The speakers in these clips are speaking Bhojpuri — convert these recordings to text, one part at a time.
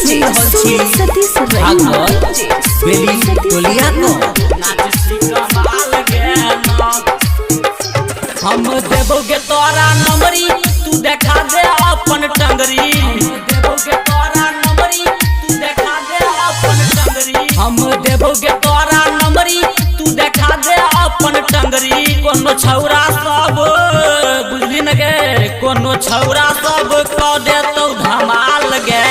सुन रहल छी भागवत बेली टोलिया को नाच कमाल गे ना हम देबोगे तोरा नंबरी तू देखा दे अपन टंगरी देबोगे तोरा नंबरी तू देखा दे अपन टंगरी हम देबोगे तोरा नंबरी तू देखा दे अपन टंगरी कोनो छौरा सब बुझली न गे कोनो छौरा सब क देतौ धमाल गे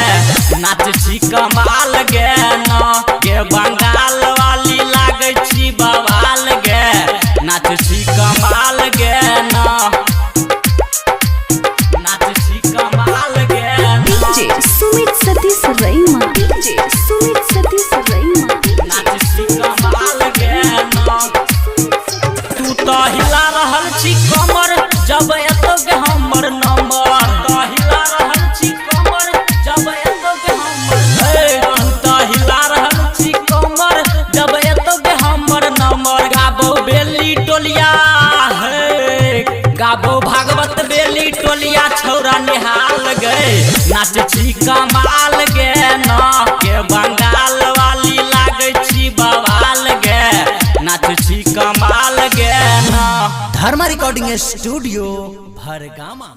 नाच छी कमाल गे ना के बंगाल वाली लागे छी बवाल गे नाच छी कमाल गे ना नाच छी कमाल गे डीजे सुमित सतीश रैमा डीजे सुमित सतीश रैमा नाच छी कमाल गे ना तू तो हिला रहल छी कमर जब एतोगे हमर नंबर तो हिला रहल छी कमर जब एतोगे हमर तू तो हिला रहल छी कमर जब एतोगे हमर नंबर गाबो बेली टोलिया गाबो भागवत बेली टोलिया छौरा निहाल गए नाच छी कमाल गे ना के बंगाल वाली लागे छी बवाल गे नाच छी कमाल गे ना धर्मा रिकॉर्डिंग स्टूडियो भरगामा।